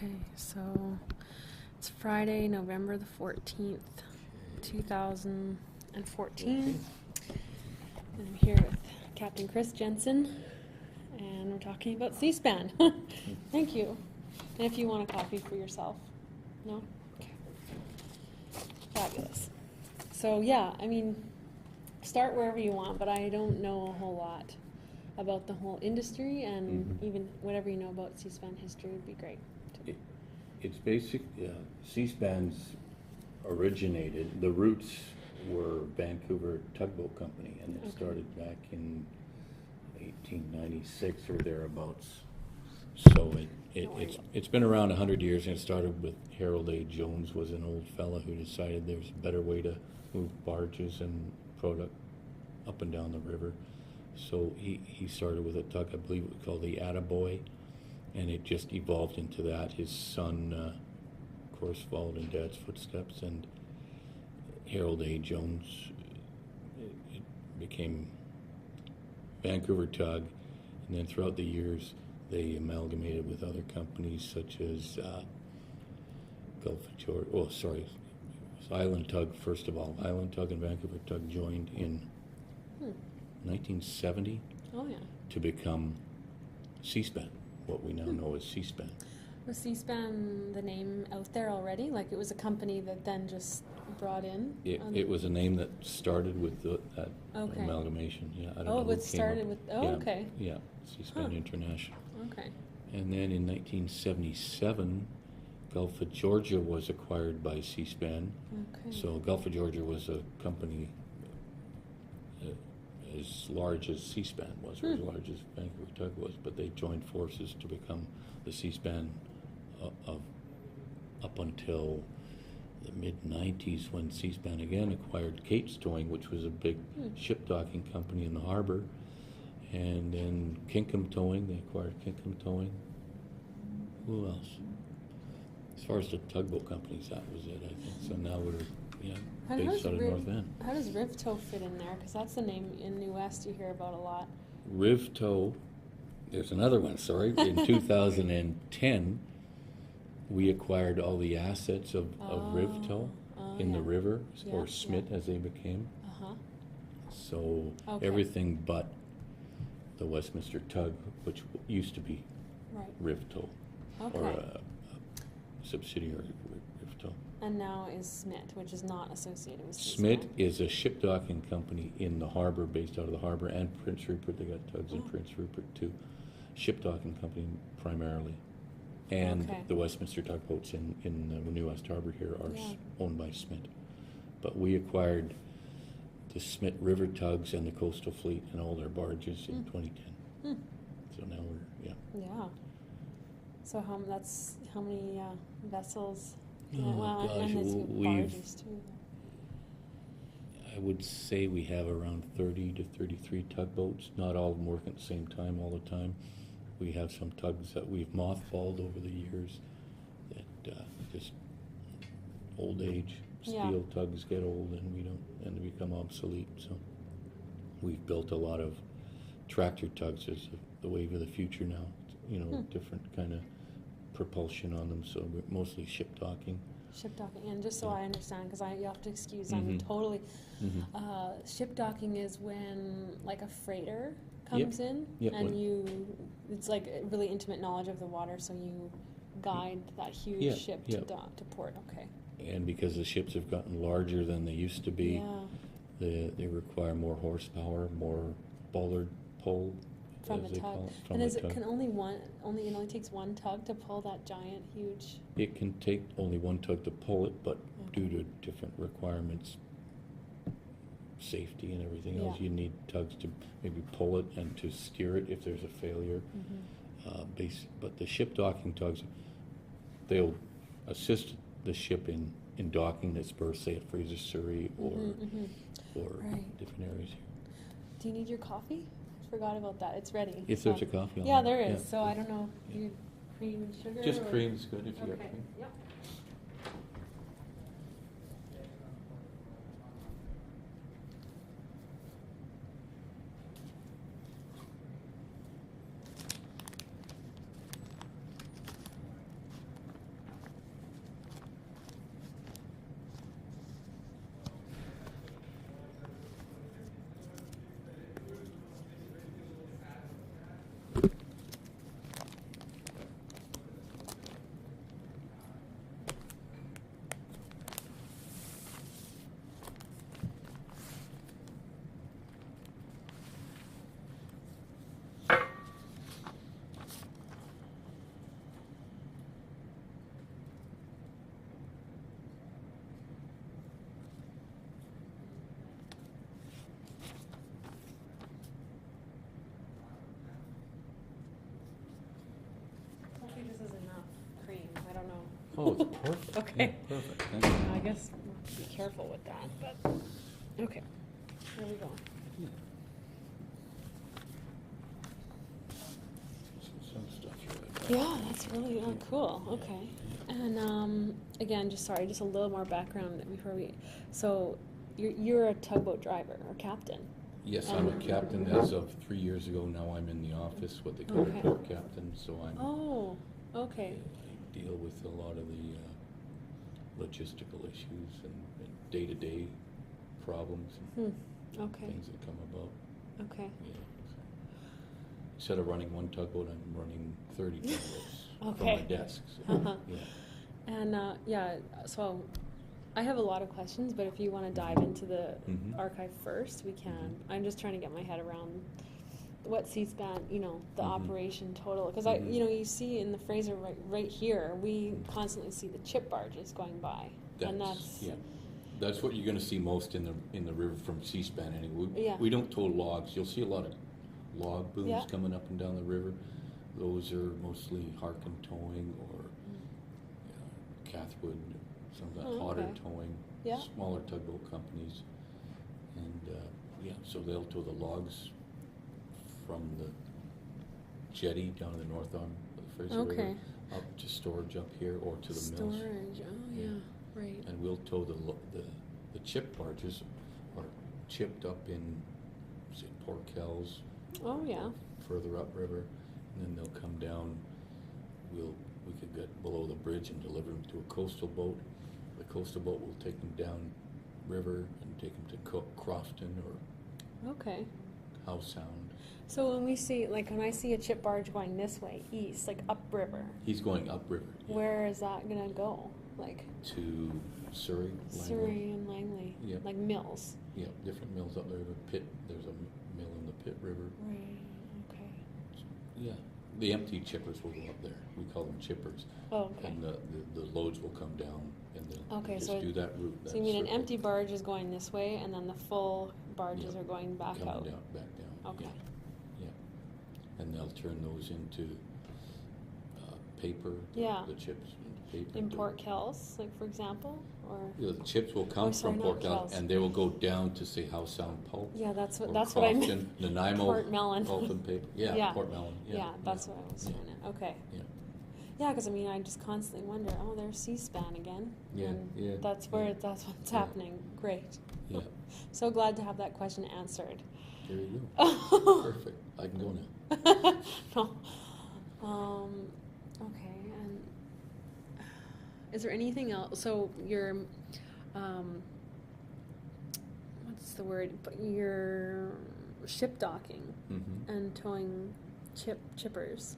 Okay, so it's Friday, November the 14th, 2014. And I'm here with Captain Chris Jensen, and we're talking about C-SPAN. Thank you. And if you want a coffee for yourself. No? Okay. Fabulous. So yeah, I mean, start wherever you want, but I don't know a whole lot about the whole industry, and even whatever you know about C-SPAN history would be great. It's basic. C-SPAN's originated. The roots were Vancouver Tugboat Company, and it started back in 1896 or thereabouts. So it's been around 100 years, and it started with Harold A. Jones was an old fella who decided there's a better way to move barges and product up and down the river. So he started with a tug, I believe it was called the Attaboy, and it just evolved into that. His son, of course, followed in Dad's footsteps, and Harold A. Jones, it became Vancouver Tug, and then throughout the years they amalgamated with other companies such as Gulf of Georgia. Oh, sorry, it was Island Tug first of all. Island Tug and Vancouver Tug joined in 1970 to become C-SPAN, what we now know as C-SPAN. Was C-SPAN the name out there already? Like it was a company that then just brought in? It was a name that started with that amalgamation. Yeah, I don't know. It started with. Yeah, C-SPAN International. Okay. And then in 1977, Gulf of Georgia was acquired by C-SPAN. Okay. So Gulf of Georgia was a company as large as C-SPAN was, or as large as Vancouver Tug was, but they joined forces to become the C-SPAN of up until the mid-90s, when C-SPAN again acquired Kate's Towing, which was a big ship docking company in the harbor, and then Kinkham Towing, they acquired Kinkham Towing. Who else? As far as the tugboat companies, that was it, I think. So now we're based out of North End. How does Rivtow fit in there? Because that's the name in New West you hear about a lot. Rivtow, there's another one, sorry. In 2010, we acquired all the assets of Rivtow in the river, or Smith as they became. So everything but the Westminster Tug, which used to be Rivtow, or a subsidiary of Rivtow. And now is Smith, which is not associated with Smith is a ship docking company in the harbor, based out of the harbor, and Prince Rupert. They got tugs in Prince Rupert too. Ship docking company primarily. And the Westminster tugboats in the New West Harbor here are owned by Smith. But we acquired the Smith River tugs and the coastal fleet and all their barges in 2010. So now we're, Yeah. So how many vessels? Gosh, and barges too. I would say we have around 30 to 33 tugboats. Not all of them work at the same time all the time. We have some tugs that we've mothballed over the years that just old age. Steel tugs get old and they become obsolete. So we've built a lot of tractor tugs as the wave of the future now. Different kind of propulsion on them, so we're mostly ship docking. Ship docking, and just so I understand, because you have to excuse, I'm totally. Ship docking is when like a freighter comes in, and it's like really intimate knowledge of the water, so you guide that huge ship to port. Okay. And because the ships have gotten larger than they used to be, they require more horsepower, more bollard pull. From the tug. And it only takes one tug to pull that giant, huge... It can take only one tug to pull it, but due to different requirements, safety and everything else, you need tugs to maybe pull it and to steer it if there's a failure. But the ship docking tugs, they'll assist the ship in docking its berth, say at Fraser Surrey or different areas here. Do you need your coffee? Forgot about that. It's ready. If there's a coffee on there. Yeah, there is. So I don't know. You cream and sugar? Just cream's good if you got cream. Yep. Oh, it's perfect. Okay. Yeah, perfect. Thank you. I guess we'll have to be careful with that, but okay. There we go. Yeah. Some stuff here. Yeah, that's really cool. Okay. And again, just a little more background before we. So, you're a tugboat driver or captain. Yes, I'm a captain as of 3 years ago. Now I'm in the office, what they call a port captain. So I'm. Oh, okay. I deal with a lot of the logistical issues and day-to-day problems and Okay. things that come about. Okay. Yeah. Instead of running one tugboat, I'm running 30 tugboats from Okay. my desk. So, yeah. And so I have a lot of questions, but if you want to dive into the archive first, we can. I'm just trying to get my head around what C-SPAN, the operation total. Because you see in the Fraser right here, we constantly see the chip barges going by, That's what you're going to see most in the river from C-SPAN anyway. We don't tow logs. You'll see a lot of log booms coming up and down the river. Those are mostly Harkin towing or Cathwood, some of that hotter towing, smaller tugboat companies. And so they'll tow the logs from the jetty down the north arm of the Fraser River up to storage up here or to the mills. Storage, right. And we'll tow the chip barges are chipped up in, say, Port Kells. Oh, yeah. Further upriver, and then they'll come down. We could get below the bridge and deliver them to a coastal boat. The coastal boat will take them down river and take them to Crofton or Howe Sound. So when I see a chip barge going this way, east, like upriver. He's going upriver. Yeah. Where is that gonna go? Like to Surrey, Langley. Surrey and Langley. Yeah. Like mills. Yeah, different mills up there. There's a mill in the Pitt River. Right. Okay. Yeah. The empty chippers will go up there. We call them chippers. Oh, okay. And the loads will come down and then just do that route. So you mean an empty barge is going this way, and then the full barges are going back out? Back down. Okay. Yeah. And they'll turn those into paper. Yeah. The chips into paper. In Port Kells, like for example, or. Yeah, the chips will come from Port Kells, and they will go down to say Howe Sound Pulp. Yeah, that's what Crofton, I meant. Nanaimo, Port Mellon. Pulp and paper. Yeah, Port Mellon. Yeah, that's what I was saying. Okay. Yeah. Yeah, because I just constantly wonder. Oh, there's C-SPAN again. Yeah, and that's what's happening. Great. Yeah. So glad to have that question answered. There you go. Perfect. I can go now. No. Okay. And is there anything else? So you're, what's the word? You're ship docking and towing chippers.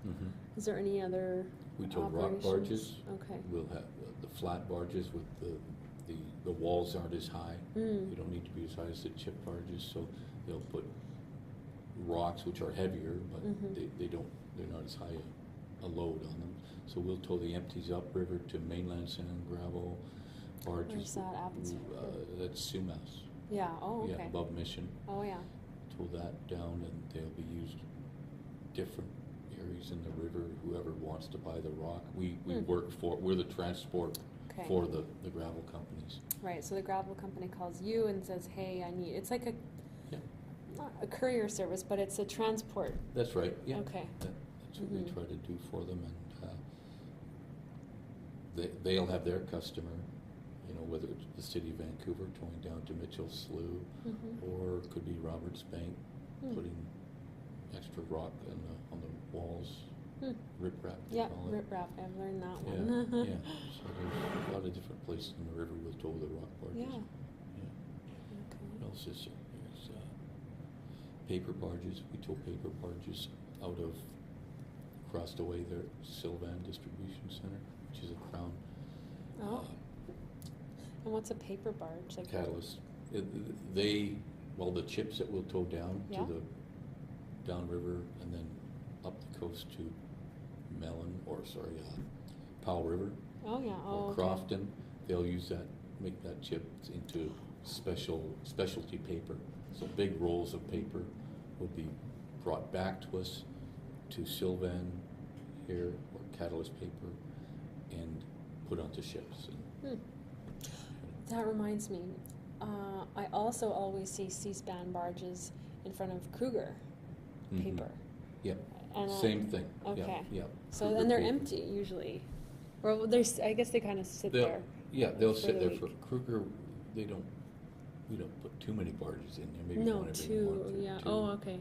Is there any other? We tow rock barges. Okay. We'll have the flat barges with the walls aren't as high. You don't need to be as high as the chip barges, so they'll put rocks which are heavier, but they're not as high a load on them. So we'll tow the empties upriver to mainland sand, gravel, barges. Where's that, Abbotsford? That's Sumas. Yeah. Oh, okay. Yeah, above Mission. Oh, yeah. Tow that down, and they'll be used different areas in the river. Whoever wants to buy the rock, we're the transport for the gravel companies. Right. So the gravel company calls you and says, "Hey, I need." It's like not a courier service, but it's a transport. That's right. Yeah. Okay. That's what we try to do for them, and they'll have their customer. Whether it's the city of Vancouver towing down to Mitchell Slough, or it could be Roberts Bank putting extra rock on the walls. Riprap. Yeah, riprap. I've learned that one. Yeah. So there's a lot of different places in the river we'll tow the rock barges. Yeah. Okay. What else is there? There's paper barges. We tow paper barges out of across the way there, Sylvan Distribution Center, which is a Crown. And what's a paper barge? Like catalyst. The chips that we'll tow down to the downriver and then up the coast to Powell River. Oh yeah. Or Crofton. They'll use that, make that chip into specialty paper. So big rolls of paper will be brought back to us to Sylvan here, or catalyst paper, and put onto ships. And, That reminds me, I also always see C-SPAN barges in front of Kruger paper. Yep. And, Same thing. Okay. Yep. So Kruger then they're paper. empty usually. Or I guess they kind of sit there. Yeah, they'll for sit the there for week. Kruger. We don't put too many barges in there. Maybe No, one every two. month or Yeah. two, Oh, okay.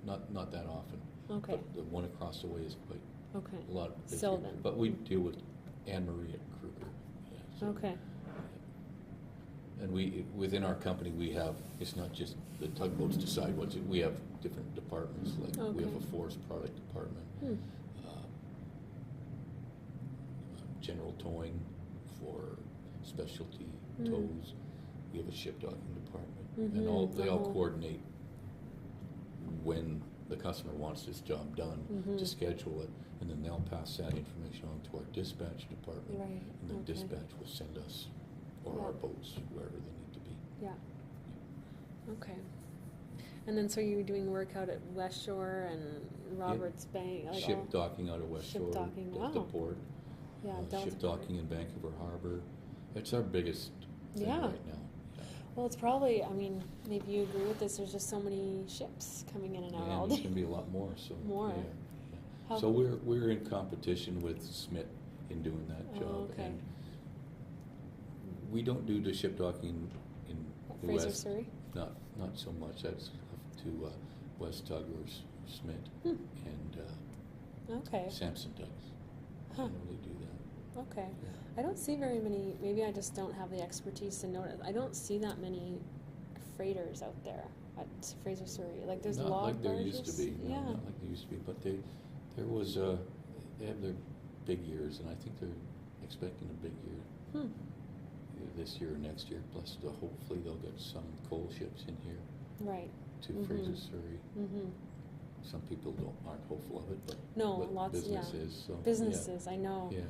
But not that often. Okay. But the one across the way is quite Okay. a lot. Sylvan. But we deal with Anne Marie at Kruger. Yeah, so, Okay. and we within our company we have, it's not just the tugboats decide what's it. We have different departments. Like we have a forest product department, general towing for specialty tows. We have a ship docking department, and they all coordinate when the customer wants this job done to schedule it, and then they'll pass that information on to our dispatch department, Right. and then Okay. dispatch will send us or our boats wherever they need to be. Yeah. Okay. And then so you're doing work out at West Shore and Roberts Bay? Like Ship all- docking out of West Ship Shore, docking, Delta wow. Port. Yeah, Ship Delta docking in Vancouver Harbor. It's our biggest thing Yeah. right now. Yeah. Well, it's probably, I mean, maybe you agree with this, there's just so many ships coming in and out all And there's day. going to be a lot more. So More. Yeah. How- So we're in competition with Smith in doing that job, okay. and we don't do the ship docking in the Fraser, West. Surrey? Not so much. That's up to West Tug or Smith, and Okay. Sampson does. Huh. Generally do that. Okay. Yeah. I don't see very many, maybe I just don't have the expertise to notice. I don't see that many freighters out there at Fraser, Surrey. Like there's Not log like there barges. used to be. No, Yeah. not like there used to be. But they have their big years, and I think they're expecting a big year. Either this year or next year. Plus, hopefully they'll get some coal ships in here Right. to Fraser, Surrey. Some people aren't hopeful of it, but No, lots, business yeah. is. So, Businesses, I know. Yeah.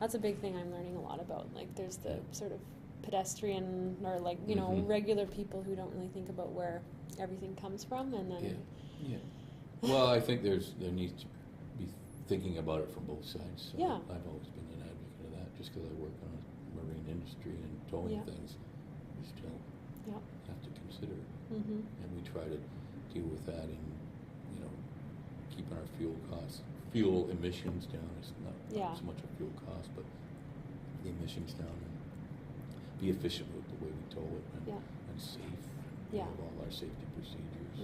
That's a big thing I'm learning a lot about. Like there's the sort of pedestrian or like, Mhm. regular people who don't really think about where everything comes from and then Yeah. Well, I think there needs to be thinking about it from both sides. So Yeah. I've always been an advocate of that. Just because I work on a marine industry and towing Yeah. things, we still Yeah. have to consider it. Mhm. And we try to deal with that in, keeping our fuel emissions down. It's not Yeah. so much a fuel cost, but the emissions down, and be efficient with the way we tow it, and safe. We Yeah. have all our safety procedures,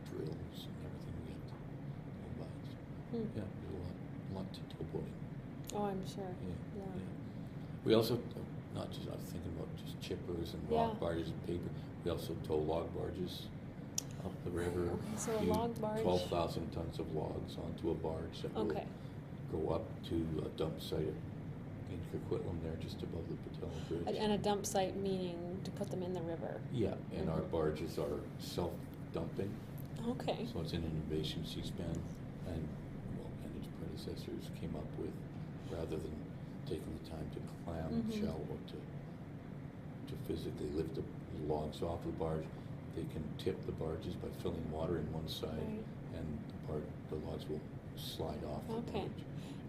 drills, and everything we have to go by. So, yeah, there's a lot to tow boating. Oh, I'm sure. Yeah. Yeah. We also, I was thinking about just chippers and rock Yeah. barges and paper. We also tow log barges up the river. Okay, so a You log barge- 12,000 tons of logs onto a barge that Okay. will go up to a dump site in Coquitlam there, just above the Patel Bridge. And a dump site meaning to put them in the river. Yeah, and our barges are self-dumping, Okay. so it's an innovation C-SPAN, and its predecessors came up with, rather than taking the time to clam shell or to physically lift the logs off the barge, they can tip the barges by filling water in one side, Right. and the logs will slide off the Okay. barge.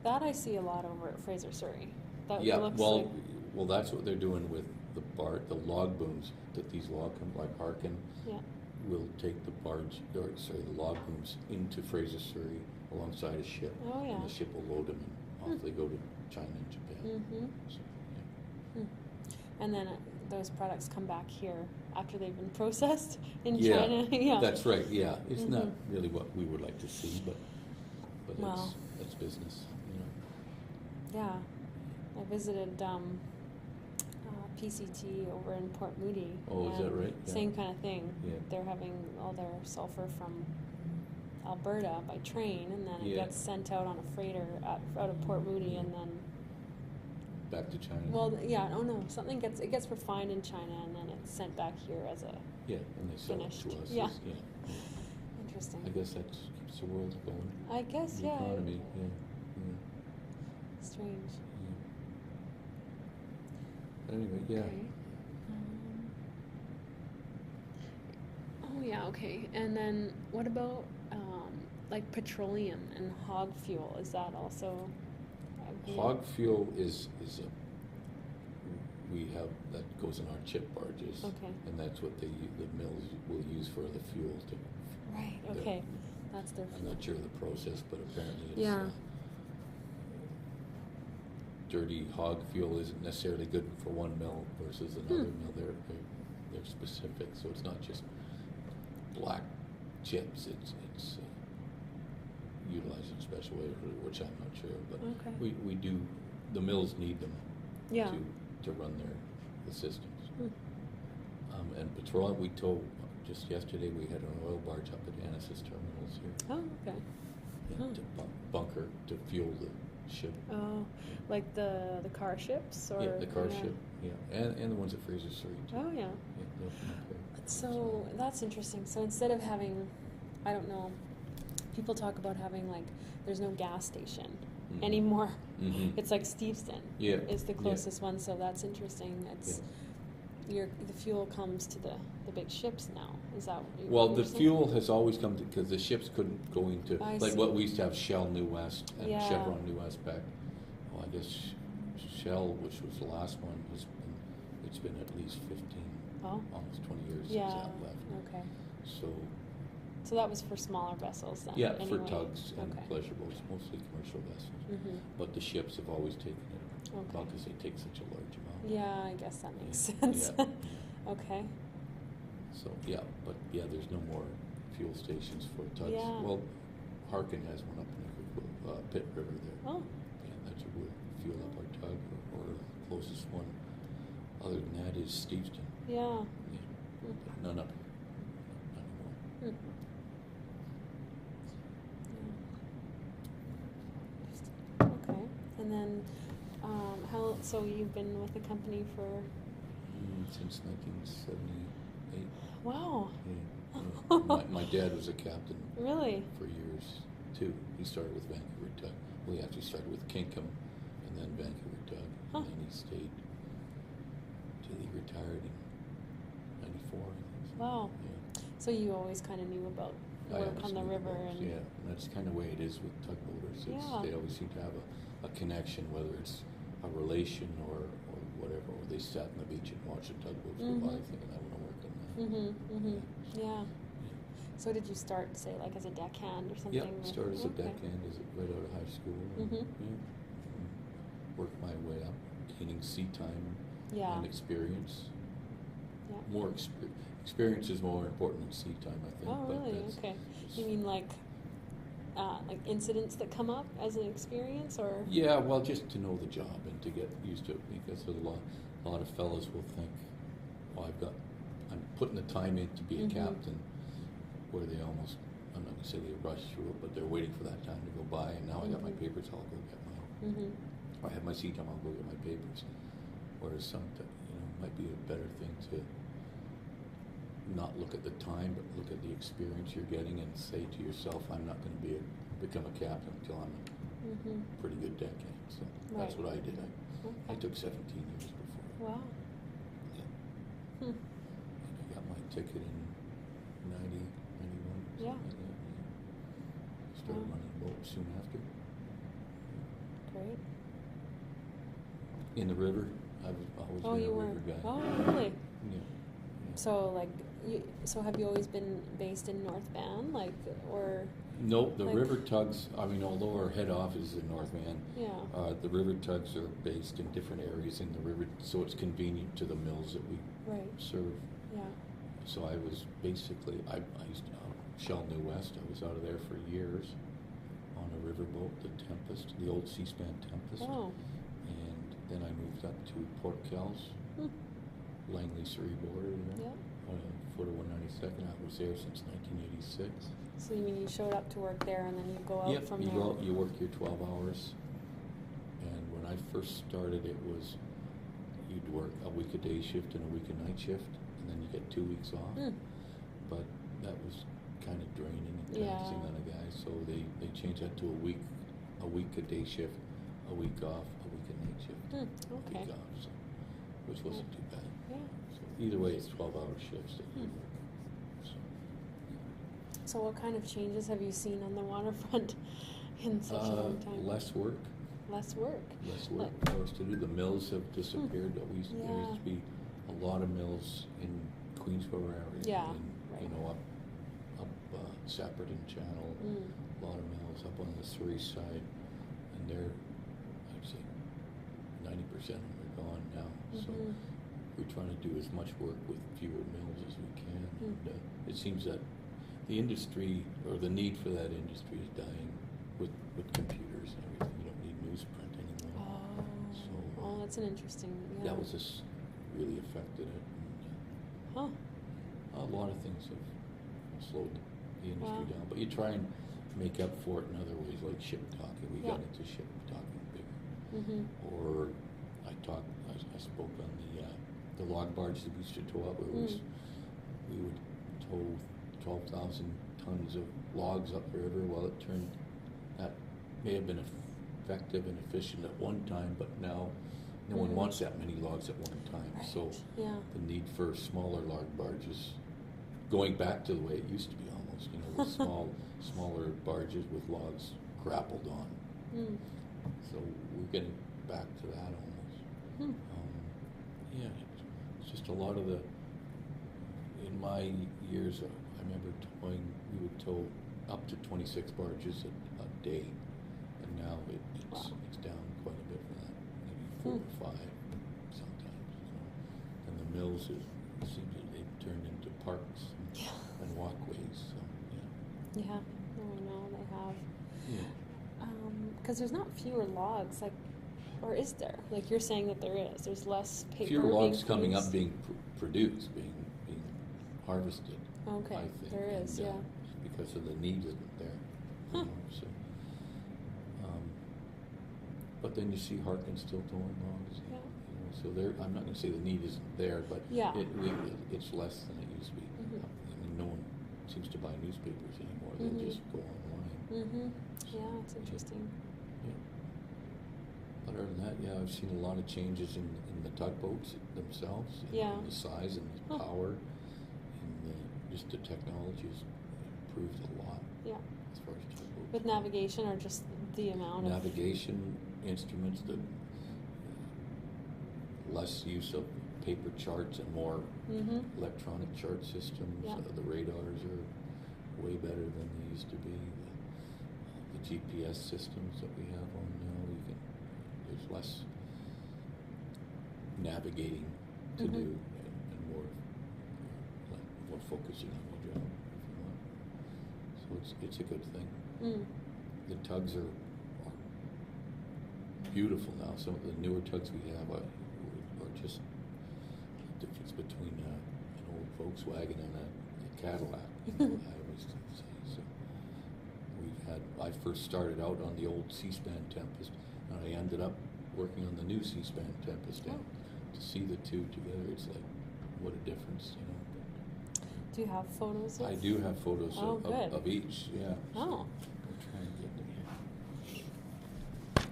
That I see a lot over at Fraser, Surrey. That Yeah, looks well, like, that's what they're doing with the log booms that these log like Harkin yeah. will take the log booms into Fraser, Surrey alongside a ship, Oh, yeah. and the ship will load them, and off they go to China and Japan. So, And then those products come back here after they've been processed in yeah. China. Yeah. That's right. Yeah, it's not really what we would like to see, but Well. it's business. Yeah. I visited PCT over in Port Moody. Oh, is that and right? Yeah. Same kind of thing. Yeah. They're having all their sulfur from Alberta by train, and then it Yeah. gets sent out on a freighter out of Port Moody, and then Back to China. well, yeah, oh no, it gets refined in China, and then it's sent back here as a yeah, and they sell finished. it to us. Yeah. Yeah. interesting. I guess that keeps the world going. I guess The yeah. economy. Yeah. Strange. But anyway, yeah. Okay. Oh yeah, okay. And then what about like petroleum and hog fuel? Is that also Hog fuel is we have, that goes in our chip barges. Okay. And that's what the mills will use for the fuel to. Right, okay. That's their fuel. I'm not sure of the process, but apparently it's, yeah. Dirty hog fuel isn't necessarily good for one mill versus another mill. They're specific, so it's not just black chips. It's utilized in a special way, which I'm not sure. But we do. The mills need them. Yeah. To run the systems. And petroleum, we told just yesterday we had an oil barge up at Annis's terminals here. Oh, okay. Yeah, to bunker to fuel the ship. Oh, like the car ships, or the car ship. Yeah, and the ones at Fraser Street. Oh yeah. So that's interesting. So instead of having, I don't know, people talk about having like there's no gas station anymore. It's like Steveston is the closest one, so that's interesting. It's the fuel comes to the big ships now. Is that what the fuel has always come to, because the ships couldn't go into what we used to have Shell New West and Chevron New West back. Well, I guess Shell, which was the last one, it's been at least 15, almost 20 years since that left. Okay. So that was for smaller vessels then? Yeah, for tugs and pleasure boats, mostly commercial vessels. But the ships have always taken it, because they take such a large amount. Yeah, I guess that makes sense. Okay. So, there's no more fuel stations for tugs. Yeah. Well, Harkin has one up in the Pitt River there. Oh. Yeah, that's where we fuel up our tug, or the closest one. Other than that is Steveston. Yeah. But none up here. None anymore. Okay, and then so you've been with the company for? Since 1978. Wow. Yeah. My dad was a captain. Really? For years, too. He started with Vancouver Tug. Well, he actually started with Kinkham, and then Vancouver Tug. And then he stayed till he retired in 94, I think. Wow. Yeah. So you always kind of knew about work on the river. And that's kind of the way it is with tugboaters. They always seem to have a connection, whether it's a relation or whatever, or they sat on the beach and watched the tugboats go by thinking, I want to work on that. Yeah. So did you start, say, like as a deckhand or something? Yeah, started as a deckhand right out of high school. And, worked my way up, gaining sea time and experience. Yeah. More experience is more important than sea time, I think. Oh, really? Okay. You mean like incidents that come up as an experience, or? Yeah, well, just to know the job and to get used to it, because a lot of fellas will think, I'm putting the time in to be a captain, where they almost, I'm not going to say they rush through it, but they're waiting for that time to go by, and now I got my papers, I'll go get mine. I have my sea time, I'll go get my papers. Whereas might be a better thing to not look at the time, but look at the experience you're getting and say to yourself, I'm not going to become a captain until I'm a pretty good deckhand. So that's what I did. I took 17 years before. Wow. Yeah. And I got my ticket in 90, 91. Yeah. Started running a boat soon after. Great. In the river, I've always been a river guy. Oh, really? Yeah. So, so have you always been based in North Van, or? No, the river tugs, although our head office is in North Van, the river tugs are based in different areas in the river, so it's convenient to the mills that we serve. Yeah. So I was basically, I used to, Shell New West, I was out of there for years on a riverboat, the Tempest, the old C-SPAN Tempest. Oh. And then I moved up to Port Kells, Langley Surrey border there. Foot of 192nd. I was there since 1986. So you mean you showed up to work there and then you go out from there? You work your 12 hours. And when I first started, it was you'd work a week a day shift and a week a night shift, and then you get 2 weeks off. But that was kind of draining and taxing on a guy, so they changed that to a week a day shift, a week off, a week a night shift, a week off, so, which wasn't too bad. Yeah. So either way, it's 12-hour shifts that you work. So what kind of changes have you seen on the waterfront in such a long time? Less work. less work. Less work for us to do. The mills have disappeared. There used to be a lot of mills in Queensborough area. Yeah. And, you know, up Sapperton Channel, a lot of mills up on the Surrey side, and they're, I'd say, 90% of them are gone now. So we're trying to do as much work with fewer mills as we can. And it seems that the industry, or the need for that industry, is dying with computers and everything. You don't need newsprint anymore. Oh, that's an interesting. Yeah. That was just really affected it. And, a lot of things have slowed the industry down, but you try and make up for it in other ways, like ship docking. We got into ship docking bigger. Or I spoke on the log barge that we used to tow up. We would tow 12,000 tons of logs up the river. Well, it turned, that may have been effective and efficient at one time, but now no one wants that many logs at one time. Right. So the need for smaller log barges, going back to the way it used to be almost, you know, with smaller barges with logs grappled on. So we're getting back to that almost. It's just a lot of in my years, I remember we would tow up to 26 barges a day, and now it's down quite a bit from that, maybe 4 or 5 sometimes. You know. And the mills, it seems that they've turned into parks and walkways. So Yeah, no, they have. Yeah. Because there's not fewer logs, like, or is there? Like you're saying that there is. There's less paper. Fewer logs coming up, being produced, being harvested. Okay, I think, there is, and, because of the need isn't there. You know, so, but then you see Harkin still towing logs. Yeah. You know, so there, I'm not going to say the need isn't there, but it's less than it used to be. I mean, no one seems to buy newspapers anymore. They'll just go online. Yeah, it's interesting. Yeah. But other than that, I've seen a lot of changes in the tugboats themselves, in the size and the power, and just the technology has improved a lot. Yeah. As far as tugboats. With navigation, or just the amount of navigation instruments, the less use of paper charts and more electronic chart systems. The radars are way better than they used to be. The GPS systems that we have on now, there's less navigating to do, and more focusing on the job, if you want. So it's a good thing. The tugs are beautiful now. Some of the newer tugs we have are just the difference between an old Volkswagen and a Cadillac. I always say. So I first started out on the old C-SPAN Tempest, and I ended up working on the new C-SPAN Tempest. And to see the two together, it's like, what a difference, you know. Do you have photos? I do have photos of each. Yeah. Oh. So I'll try and get them here.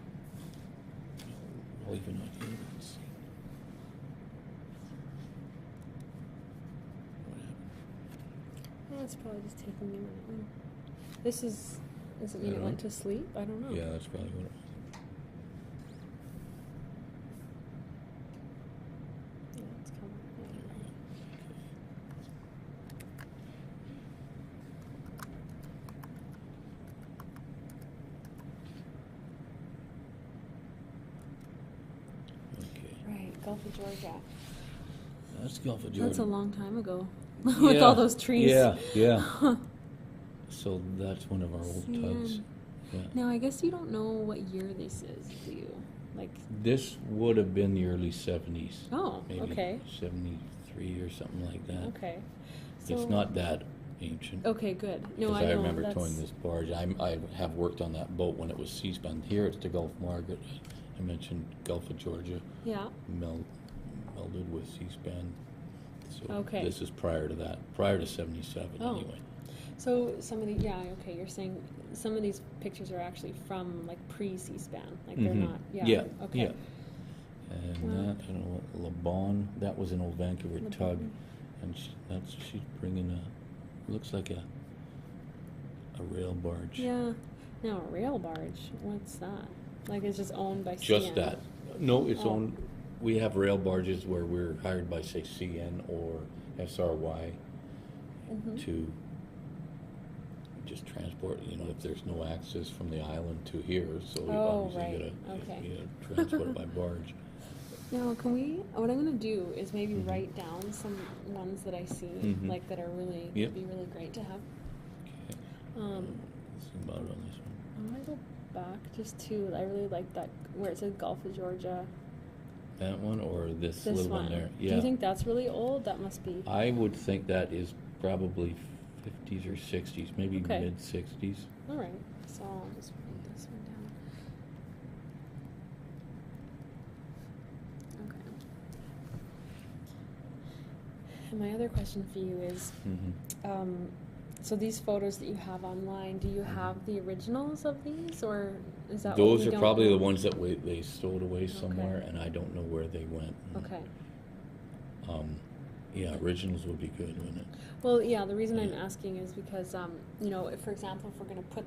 I'll even not here. Let's see. What happened? Well, it's probably just taking me a minute. This is it mean it went to sleep? I don't know. Yeah, that's probably what it was. Yeah, it's coming. Okay. Right, Gulf of Georgia. That's Gulf of Georgia. That's a long time ago. With all those trees. Yeah. So that's one of our old tugs. Yeah. Now, I guess you don't know what year this is, do you? Like, this would have been the early 70s. Oh, maybe okay. 73 or something like that. Okay. So, it's not that ancient. Okay, good. No, I remember towing this barge. I have worked on that boat when it was C-SPAN. Here it's the Gulf Margaret. I mentioned Gulf of Georgia. Yeah. Melded with C-SPAN. So this is prior to that, prior to 77 anyway. So some of you're saying some of these pictures are actually from like pre-C-SPAN, like they're not. Yeah. Okay. Yeah. And that, I don't know, Le Bon, that was an old Vancouver tug, and she's bringing looks like a rail barge. Yeah. Now, a rail barge, what's that? Like, it's just owned by CN? Just that. No, it's owned. We have rail barges where we're hired by, say, CN or SRY to just transport, if there's no access from the island to here, so we obviously gotta transport it by barge. Now, what I'm going to do is maybe write down some ones that I see, like that are really, would be really great to have. Okay. Zoom out on this one. I want to go back just to, I really like that, where it says Gulf of Georgia. That one or this little one there? Yeah. Do you think that's really old? That must be. I would think that is probably 50s or 60s, maybe mid-60s. All right. So I'll just write this one down. Okay. And my other question for you is, so these photos that you have online, do you have the originals of these, or is that those are probably the ones that they stowed away somewhere, and I don't know where they went. Okay. Yeah, originals would be good, wouldn't it? Well, yeah, the reason I'm asking is because, if, for example, if we're going to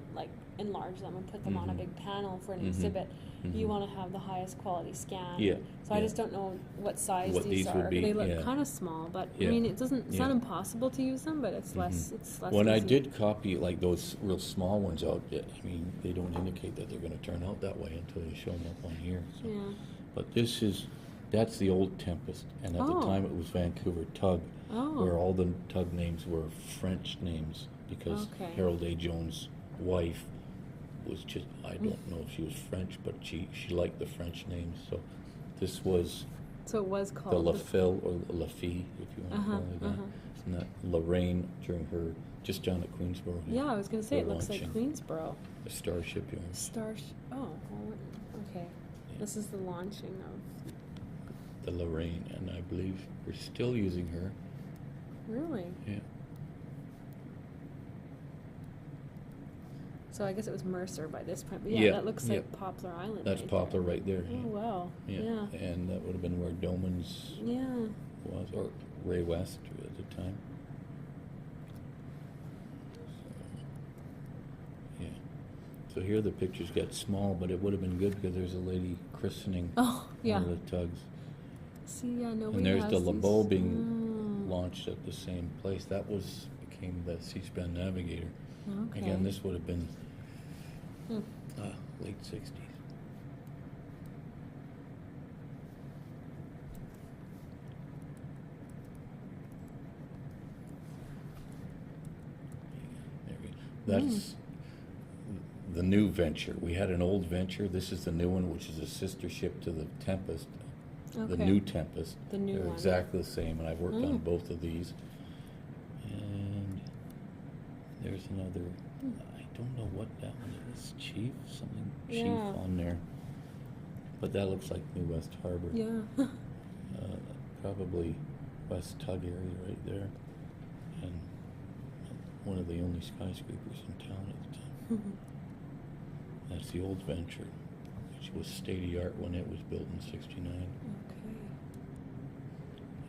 enlarge them and put them on a big panel for an exhibit, you want to have the highest quality scan. Yeah. So I just don't know what size these are. Would be, they look kind of small, but I mean, it's not impossible to use them, but it's less. It's less. When easy. I did copy like those real small ones out, I mean, they don't indicate that they're going to turn out that way until you show them up on here. So. Yeah. But that's the old Tempest, and at the time it was Vancouver Tug, where all the tug names were French names, because Harold A. Jones' wife was just, I don't know if she was French, but she liked the French names, so this was... So it was called... The LaFille, or Lafille, if you want to call it that. Isn't that Lorraine during her, just down at Queensboro? Yeah, I was going to say, it looks like Queensboro. The Star Shipyard. Okay. Yeah. This is the launching of... The Lorraine, and I believe we're still using her. Really? Yeah. So I guess it was Mercer by this point. But yeah, that looks like Poplar Island. That's Poplar right there. Oh, wow. Yeah. And that would have been where Doman's was, or Ray West at the time. So, so here the pictures get small, but it would have been good because there's a lady christening one of the tugs. See, nobody and there's has the LeBeau being launched at the same place. That became the C-SPAN Navigator. Okay. Again, this would have been late 60s. That's the new venture. We had an old venture. This is the new one, which is a sister ship to the Tempest. The new Tempest. The new They're one. exactly the same, and I've worked on both of these. And there's another, I don't know what that one is. Chief on there. But that looks like New West Harbor. Yeah. Probably West Tug area right there. And one of the only skyscrapers in town at the time. That's the old venture, which was state-of-the-art when it was built in 69.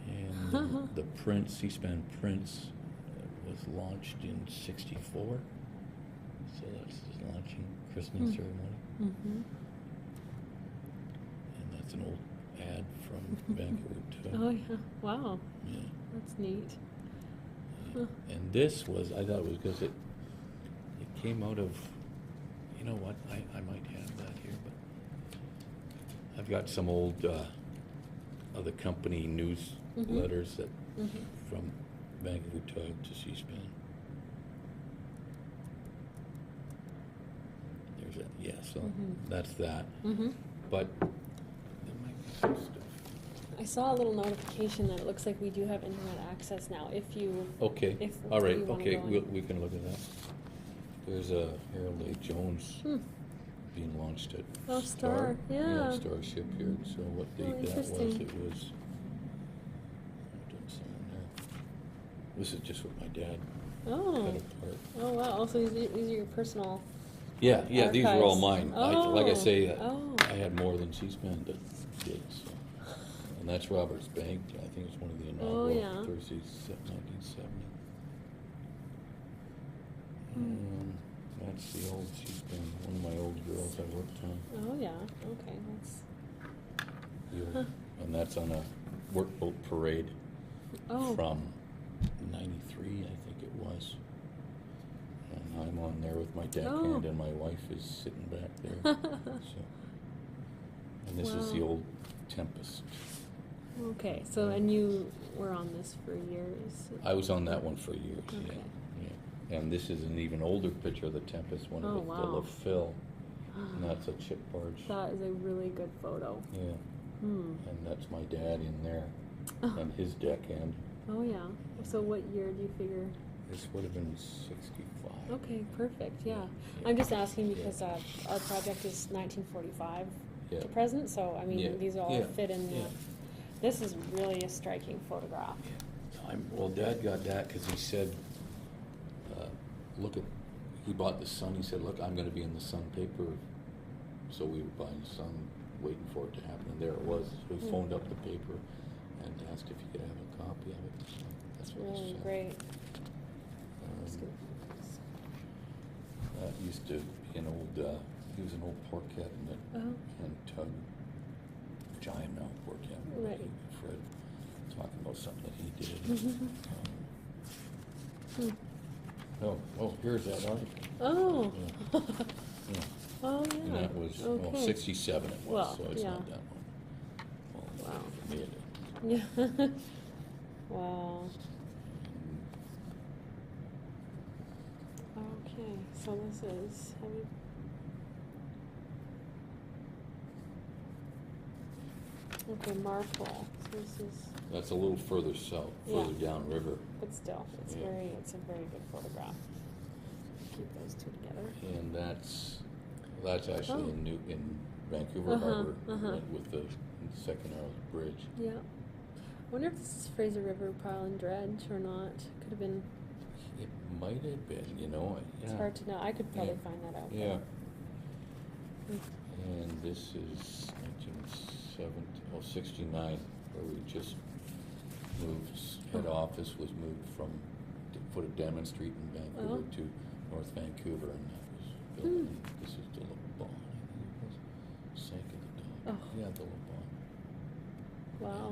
And the Prince, C-SPAN Prince, was launched in 64. So that's the launching christening ceremony. And that's an old ad from Vancouver too. Oh yeah! Wow. Yeah. That's neat. And this was, I thought it was because it came out of, you know what? I might have that here, but I've got some old of the company newsletters that from Vancouver Tug to C-SPAN. There's that. So that's that. But there might be some stuff. I saw a little notification that it looks like we do have internet access now. If you All right. Okay. We can look at that. There's a Harold A. Jones being launched at Star. Yeah. Star Shipyard. So what date that was? It was. This is just what my dad cut apart. Oh wow! Also, these are your personal. Yeah. archives. These were all mine. Like I say, Oh. I had more than C-SPAN did. So. And that's Robert's Bank. I think it's one of the inaugural Thursdays, 1970. That's the old, she's been one of my old girls I worked on. Oh, yeah. Okay. That's... And that's on a workboat parade from 93, I think it was. And I'm on there with my deckhand, and my wife is sitting back there. And this is the old Tempest. Okay, so, and you were on this for years? I was on that one for years, okay. yeah. And this is an even older picture of the Tempest, one with the LaFille, and that's a chip barge. That is a really good photo. Yeah. And that's my dad in there, and his deckhand. Oh, yeah. So what year do you figure? This would have been 65. Okay, perfect, yeah. I'm just asking because our project is 1945 to present, so, I mean, these all fit in the... This is really a striking photograph. Well, Dad got that because he said, he bought the Sun. He said, look, I'm going to be in the Sun paper. So we were buying the Sun, waiting for it to happen. And there it was. So he phoned up the paper and asked if he could have a copy of it. So that's what really great. That used to be an old, he was an old pork cabinet and tug. Giant now pork cabinet. Right. Fred talking about something that he did. Oh, here's that article. Oh. Yeah. Oh, yeah. And that was 67 it was, so it's not that one. Wow. For me it is. Yeah. Wow. Okay, so this is heavy. Okay, Marpole. So this is... That's a little further south, further downriver. But still, it's it's a very good photograph. Keep those two together. And that's actually in Vancouver Harbor with the Second Arrows Bridge. Yeah. I wonder if this is Fraser River Pile and Dredge or not. Could have been. It might have been, It's hard to know. I could probably find that out. Yeah. And this is 69, where we just moved. Head office was moved from the foot of Denman Street in Vancouver to North Vancouver, and that was built. This is the LeBon, I think it was. Sank in the dock. Yeah, the LeBon. Wow.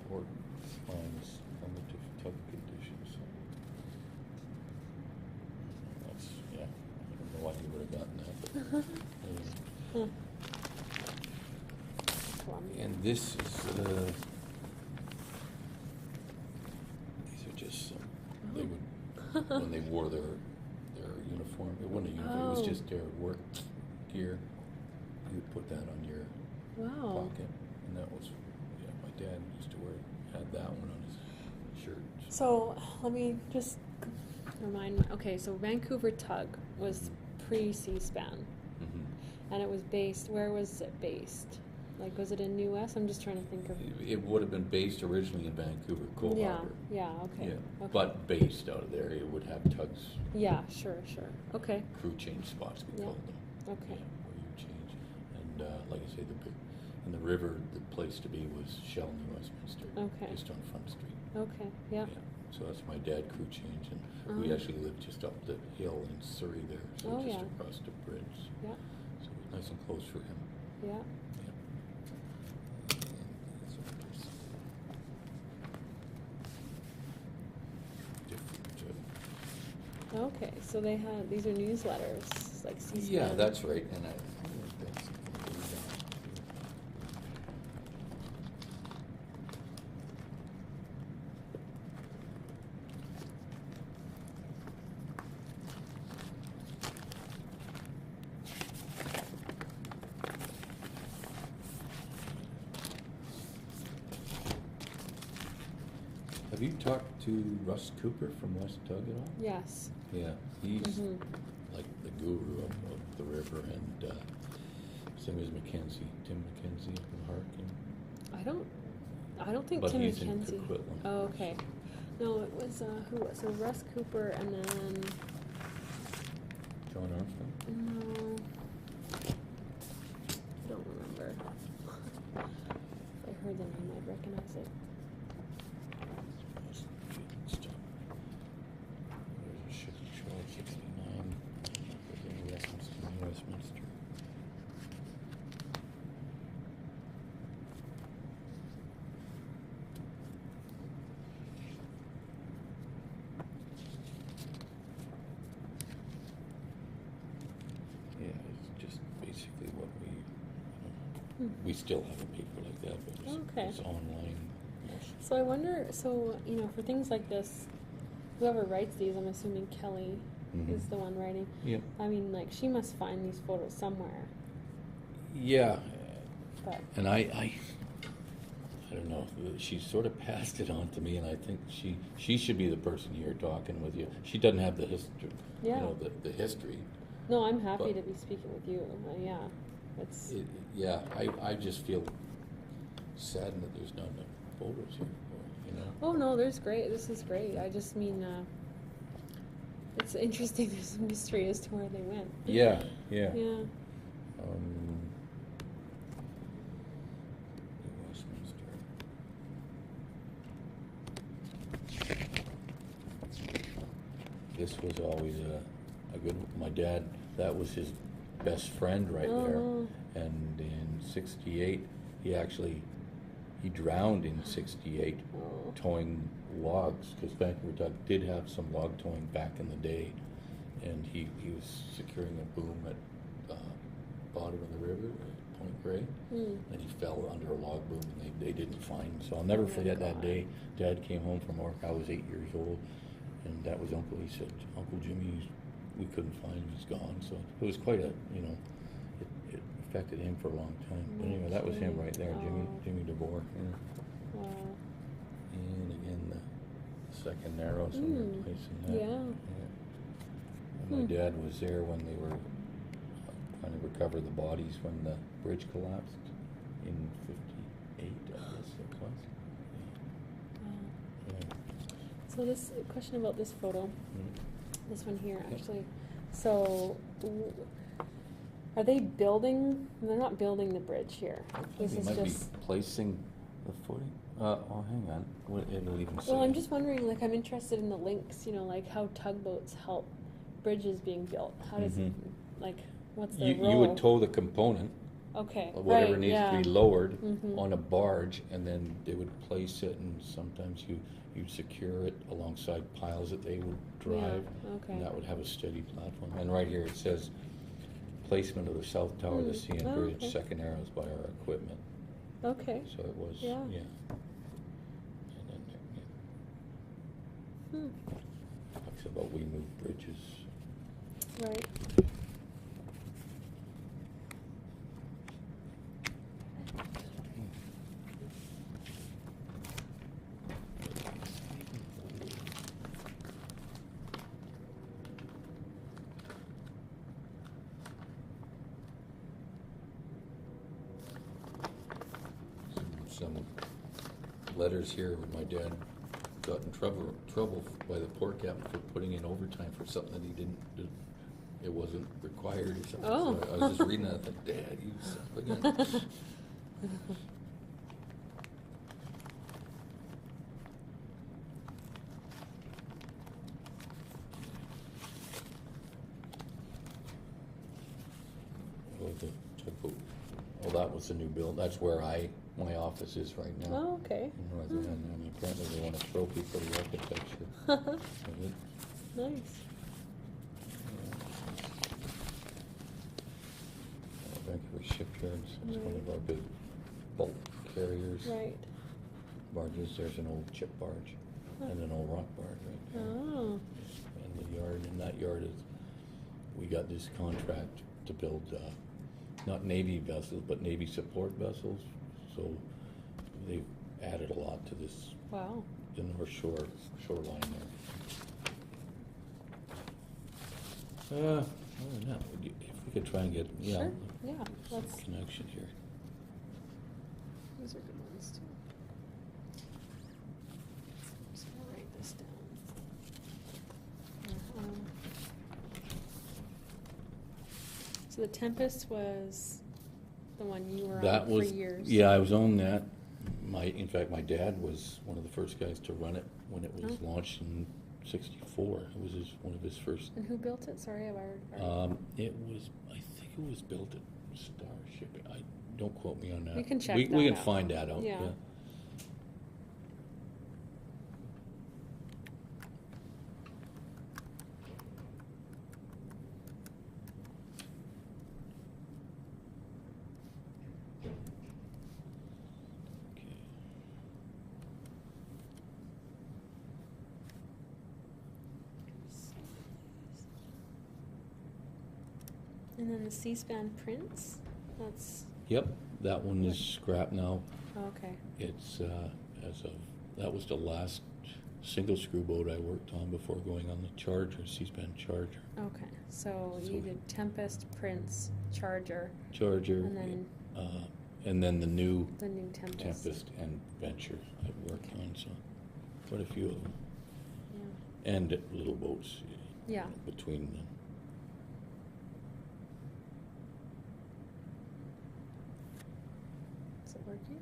Port finds under tug conditions. That's, I don't know why he would have gotten that. But, and this is, these are just some, they would, when they wore their uniform, it wasn't a uniform, it was just their work gear. You would put that on your pocket, and that was, my dad used to had that one on his shirt. So let me just remind me. Okay, so Vancouver Tug was pre-C-SPAN, and it was based. Where was it based? Like, was it in New West? I'm just trying to think of. It would have been based originally in Vancouver, Cole Harbor. Yeah. Okay. But based out of there, it would have tugs. Yeah, sure. Okay. Crew change spots, we called them. Okay. Yeah, where you change, and like I say, in the river, the place to be was Shell, New Westminster. Okay. Just on Front Street. Okay. Yeah. So that's my dad crew change, and we actually lived just up the hill in Surrey there, so just across the bridge. Yeah. So it was nice and close for him. Yeah. Okay, so they had, these are newsletters, like C-SPAN. Yeah, that's right, and have you talked to Russ Cooper from West Tug at all? Yes. Yeah, he's like the guru of the river, and same as Tim McKenzie up in Harkin. I don't think but Tim he's McKenzie. In Coquitlam. Oh, okay. No, it was who was so Russ Cooper and then John Armstrong? no, I don't remember. If I heard the name, I'd recognize it. We still have a paper like that, but it's online. So I wonder, for things like this, whoever writes these, I'm assuming Kelly is the one writing. Yep. I mean, like, she must find these photos somewhere. Yeah. But. And I don't know. She sort of passed it on to me, and I think she should be the person here talking with you. She doesn't have the history. Yeah. The history. No, I'm happy to be speaking with you. I just feel saddened that there's not enough photos here. Oh no, this is great. I just mean, it's interesting. There's a mystery as to where they went. Yeah. This was always a good. My dad, that was his best friend right there, and in '68, he drowned in '68 towing logs, because Vancouver did have some log towing back in the day, and he was securing a boom at the bottom of the river at Point Grey, and he fell under a log boom, and they didn't find him. So I'll never forget that day. Dad came home from work. I was 8 years old, and that was Uncle. He said, "Uncle Jimmy, we couldn't find him. He's gone." So it was quite it affected him for a long time. But anyway, that was him right there, Jimmy DeBoer. Yeah. And again, the second narrows and replacing that. Yeah. And my dad was there when they were trying to recover the bodies when the bridge collapsed in '58, I guess it was. Yeah. So this question about this photo, this one here actually. So are they building? They're not building the bridge here. This is just be placing the footing. Hang on. It'll even say. Well, I'm just wondering. Like, I'm interested in the links. Like how tugboats help bridges being built. How does it, what's the role? You would tow the component. Okay. Whatever needs to be lowered on a barge, and then they would place it, and sometimes you'd secure it alongside piles that they would drive, and that would have a steady platform. And right here it says, placement of the south tower of the CN Bridge, second arrows by our equipment. Okay. So it was, And then, talks about we move bridges. Right. Some letters here where my dad got in trouble by the port captain for putting in overtime for something that he didn't do. It wasn't required or something. Oh. So I was just reading that. I thought, Dad, you son of a gun. Well, that was the new build. That's where my office is right now. Oh, okay. And apparently they want a trophy for the architecture. Nice. Vancouver Shipyards. It's one of our big bulk carriers. Right. Barges. There's an old chip barge and an old rock barge right there. Oh. And the yard, and that yard is, we got this contract to build not Navy vessels, but Navy support vessels. So they've added a lot to this. Wow. The North shoreline there. I don't know. If we could try and get Sure. Yeah. Let's connection here. These are good ones too. I'm just gonna write this down. So the Tempest was the one you were on for years. Yeah, I was on that. In fact, my dad was one of the first guys to run it when it was launched in '64. It was one of his first. And who built it? Sorry, I think it was built at Starship. Don't quote me on that. We can check we can out. find that out. Yeah. And then the C-span prints, that's... Yep, that one is scrap now. Okay. It's, that was the last single screw boat I worked on before going on the Charger, C-span Charger. Okay, so you did Tempest, Prince, Charger. And then the new Tempest and Venture I've worked on, so quite a few of them. Yeah. And little boats between them. Is it working?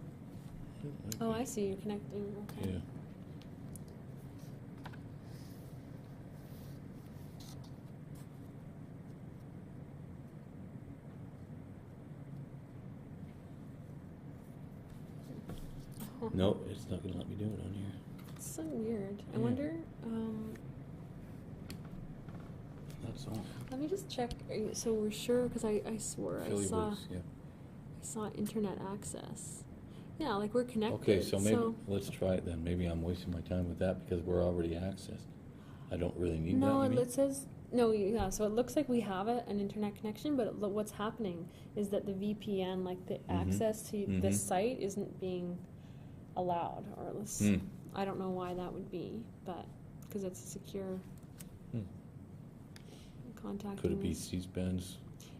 Oh, I see, you're connecting, okay. Yeah. No, it's not going to let me do it on here. It's so weird. Yeah. I wonder. That's all. Let me just check. So we're sure, because I swore I saw internet access. Yeah, like we're connected. Okay, so maybe let's try it then. Maybe I'm wasting my time with that because we're already accessed. I don't really need that. No, it says no. Yeah, so it looks like we have an internet connection, but what's happening is that the VPN, like the access to the site, isn't being allowed, or at least I don't know why that would be, but because it's a secure contacting. Could it be C-SPAN's?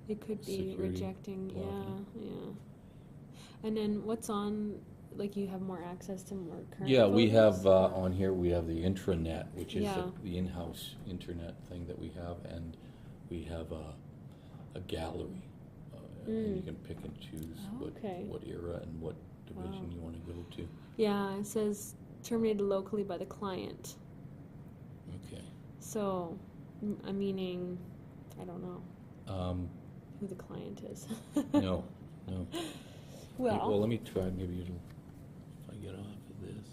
It could be rejecting, yeah. And then what's on? Like you have more access to more current. Yeah, photos? we have on here. We have the intranet, which is the in-house internet thing that we have, and we have a gallery, and you can pick and choose what era and what division you want to go to. Yeah, it says terminated locally by the client. Okay. So, I'm meaning, I don't know who the client is. No. Well, let me try. Maybe it'll. If I get off of this,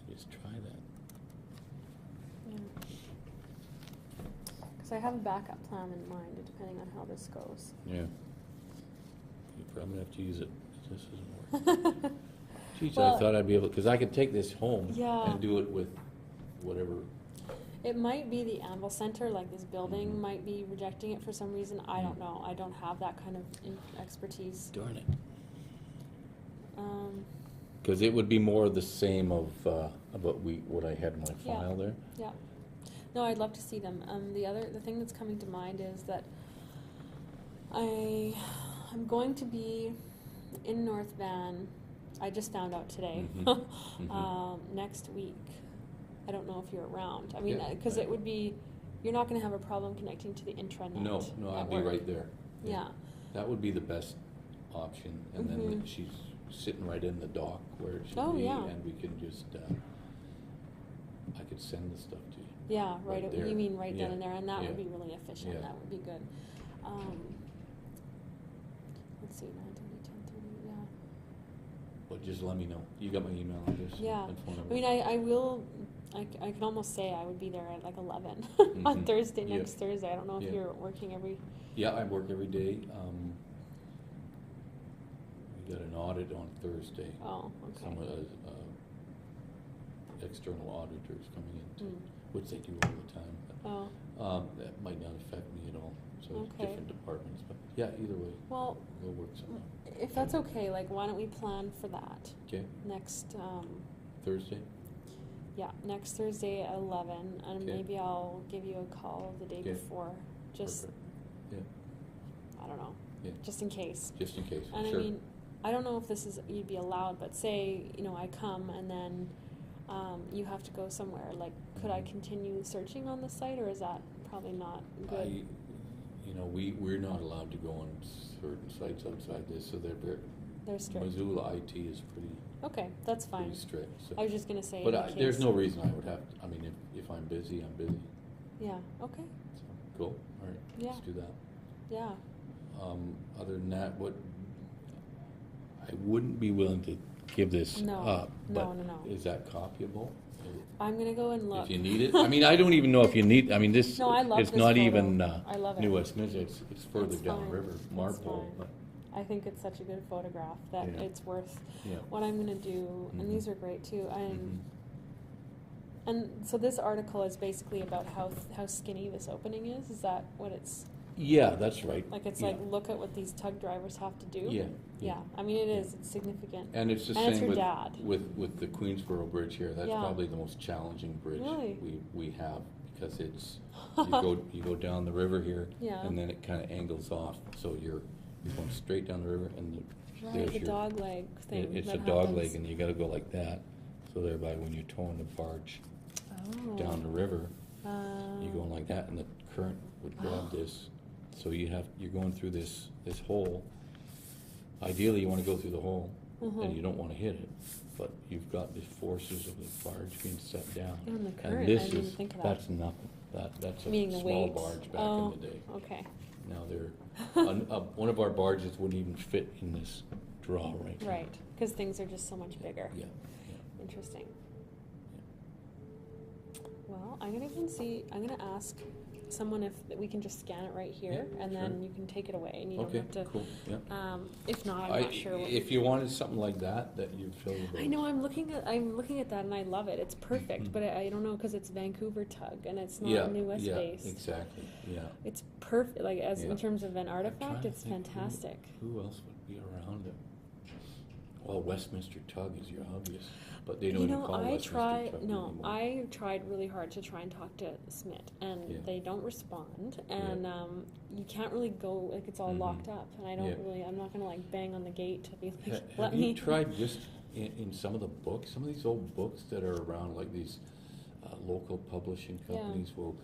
just try that. Yeah. Because I have a backup plan in mind, depending on how this goes. Yeah. You're probably gonna have to use it. This doesn't work. Geez, I thought I'd be able, because I could take this home and do it with whatever. It might be the Anvil Center, like this building might be rejecting it for some reason. I don't know. I don't have that kind of expertise. Darn it. Because it would be more the same of what I had in my file there. Yeah. No, I'd love to see them. The thing that's coming to mind is that I'm going to be in North Van. I just found out today. Next week. I don't know if you're around. I mean, because it would be, you're not going to have a problem connecting to the intranet. No, I'll be right there. Yeah. That would be the best option. And then she's sitting right in the dock where it should be, and we can just, I could send the stuff to you. Yeah, right there. You mean right then and there, and that would be really efficient. Yeah. That would be good. Let's see, 9:30, 10:30, yeah. But just let me know. You got my email address? Yeah. And phone number. I mean, I will. I can almost say I would be there at like 11 on Thursday, next Thursday. I don't know if you're working every... Yeah, I work every day. We got an audit on Thursday. Oh, okay. Some external auditors coming in, which they do all the time. But, that might not affect me at all. So it's different departments. But yeah, either way, well, we'll work something out. If that's okay, like, why don't we plan for that? Okay. Next... Thursday? Yeah, next Thursday at 11, and maybe I'll give you a call the day before, just, I don't know, just in case. Just in case, and I mean, I don't know if you'd be allowed, but say, I come and then you have to go somewhere, like, could I continue searching on the site, or is that probably not good? We're not allowed to go on certain sites outside this, so they're strict. Missoula IT is pretty... Okay, that's fine. Pretty strict. So. I was just going to say... But there's no reason I would have to... I mean, if I'm busy, I'm busy. Yeah, okay. So, cool. All right, let's do that. Yeah. Other than that, I wouldn't be willing to give this up. No. Is that copyable? I'm going to go and look. If you need it. I mean, I don't even know if you need... I mean, this... No, I love it's this not photo. even I love it. New Westminster. It's further down the river, Marpole. But I think it's such a good photograph that it's worth what I'm going to do. And these are great, too. And so this article is basically about how skinny this opening is. Is that what it's... Yeah, that's right. Like it's yeah. like, look at what these tug drivers have to do. Yeah. Yeah. I mean, it is. It's significant. And it's the and same it's her dad. with the Queensboro Bridge here. That's probably the most challenging bridge Really? we have, because it's you go down the river here, and then it kind of angles off, so you're going straight down the river, and there's the your dog leg thing. It's a dog leg, and you got to go like that. So thereby, when you're towing the barge down the river, you're going like that, and the current would grab this. So you're going through this hole. Ideally, you want to go through the hole, and you don't want to hit it. But you've got the forces of the barge being set down. And the current, and this I didn't think of that. That's nothing. That's a Meaning small barge back in the day. Okay. Now one of our barges wouldn't even fit in this draw right now. Right, because things are just so much bigger. Yeah. Interesting. Well, I'm gonna ask someone if we can just scan it right here, and then you can take it away, and you don't have to. Cool. Yeah. If not, I'm not sure. If you wanted something like that you'd fill the. I know. I'm looking at that, and I love it. It's perfect, but I don't know, because it's Vancouver Tug, and it's not New West based. Exactly. Yeah. It's perfect. Like in terms of an artifact, it's fantastic. Who else would be around it? Well, Westminster Tug is your obvious, but they don't even call Westminster Tug anymore. I tried really hard to try and talk to Smith, and they don't respond, and you can't really go, like, it's all locked up, and I don't really, I'm not going to, like, bang on the gate to be like, Have you tried just in some of the books, some of these old books that are around, like these local publishing companies will,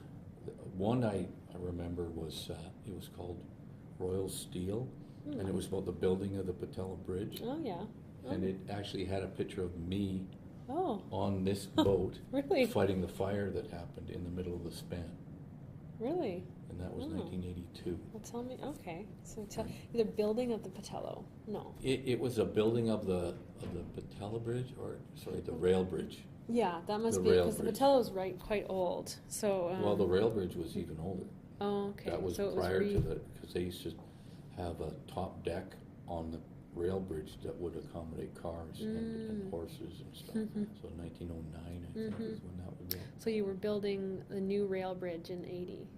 one I remember was, it was called Royal Steel, and it was about the building of the Patella Bridge. Oh, yeah. And it actually had a picture of me Oh. on this boat Really? fighting the fire that happened in the middle of the span. Really? And that was 1982. Well, tell me, okay. So the building of the Patello. No. It was a building of the Patella Bridge, or sorry, the rail bridge. Yeah, that must The be, rail because the bridge. Patello's quite old. So. Well, the rail bridge was even older. Oh, okay. That was so prior to because they used to have a top deck on the rail bridge that would accommodate cars and horses and stuff. So 1909, I think, is when that was built. So you were building the new rail bridge in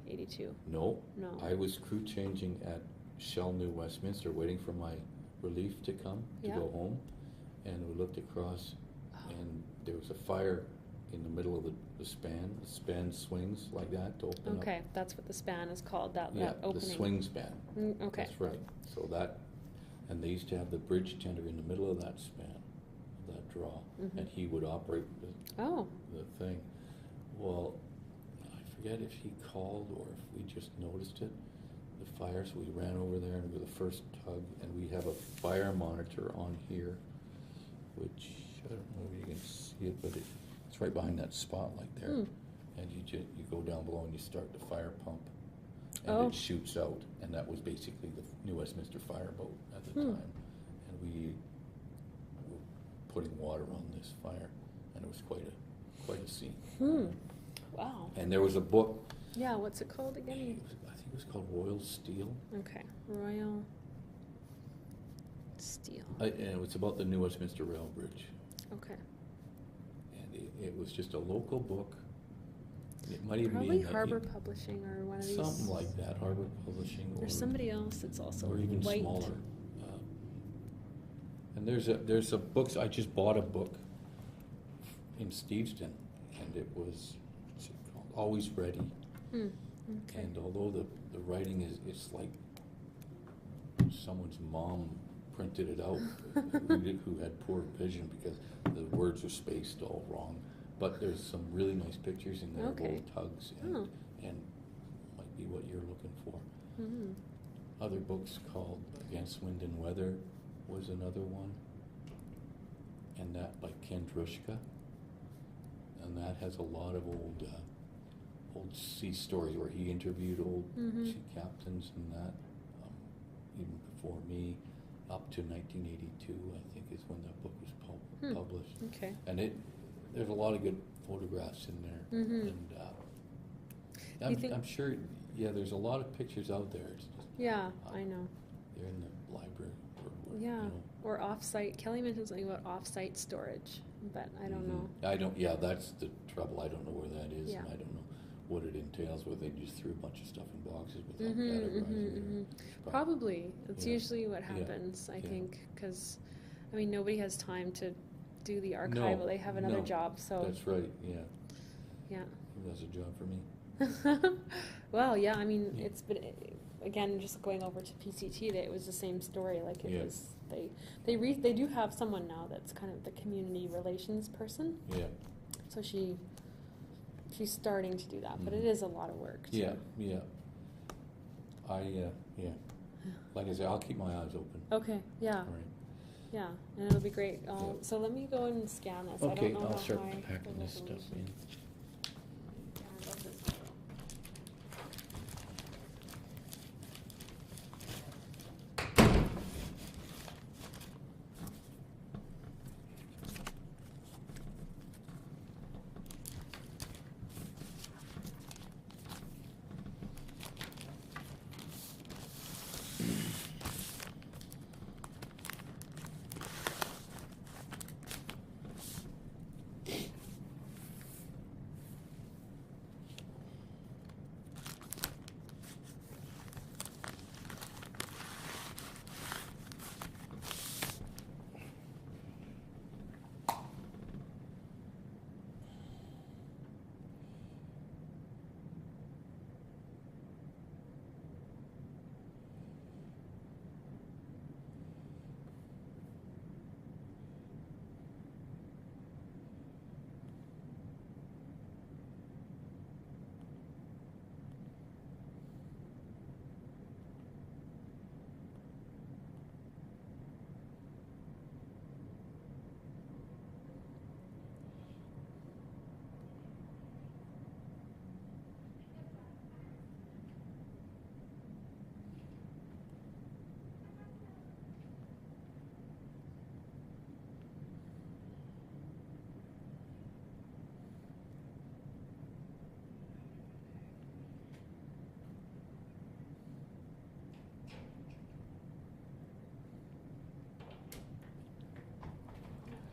82? No. No. I was crew changing at Shell New Westminster, waiting for my relief to come to go home, and we looked across, and there was a fire in the middle of the span. The span swings like that to open up. Okay, that's what the span is called, that opening. The swing span. Okay. That's right. So that, and they used to have the bridge tender in the middle of that span, that draw, and he would operate the thing. Well, I forget if he called or if we just noticed it, the fire, so we ran over there, and we were the first tug, and we have a fire monitor on here, which, I don't know if you can see it, but it's right behind that spotlight there. And you go down below and you start the fire pump, and it shoots out, and that was basically the New Westminster fireboat at the time. And we were putting water on this fire, and it was quite a scene. Wow. And there was a book. Yeah, what's it called again? I think it was called Royal Steel. Okay, Royal Steel. And it was about the New Westminster Rail Bridge. Okay. And it was just a local book. It might even Probably be Harbor Publishing or one of these. something like that, Harbor Publishing. There's somebody else that's also or even white. smaller. And there's a books. I just bought a book in Steveston, and it was, what's it called? Always Ready. Okay. And although the writing it's like someone's mom printed it out who had poor vision, because the words are spaced all wrong. But there's some really nice pictures in there of old tugs, and might be what you're looking for. Other books called Against Wind and Weather was another one, and that by Ken Drushka, and that has a lot of old sea stories where he interviewed old sea captains and that, even before me, up to 1982, I think, is when that book was published. Okay. And there's a lot of good photographs in there, and I'm sure, there's a lot of pictures out there. It's just, I know. They're in the library. Or off-site. Kelly mentioned something about off-site storage, but I don't know. That's the trouble. I don't know where that is, and I don't know what it entails, where they just threw a bunch of stuff in boxes without categorizing it. Probably. That's Yeah. usually what happens, I think, because, I mean, nobody has time to do the archival. No, They have another no. job, so. That's right, yeah. Yeah. That's a job for me. Well, yeah, I mean, it's been, again, just going over to PCT, it was the same story. Like, it was, they do have someone now that's kind of the community relations person. Yeah. So she's starting to do that, but it is a lot of work, too. Yeah. Like I said, I'll keep my eyes open. Okay, yeah. All right. Yeah, and it'll be great. So let me go and scan this. Okay, I don't know I'll about start my packing this stuff resolution. in. Yeah, I love this photo.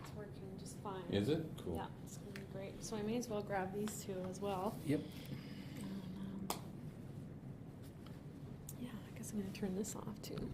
It's working just fine. Is it? Cool. Yeah, it's going to be great. So I may as well grab these two as well. Yep. And, yeah, I guess I'm going to turn this off too.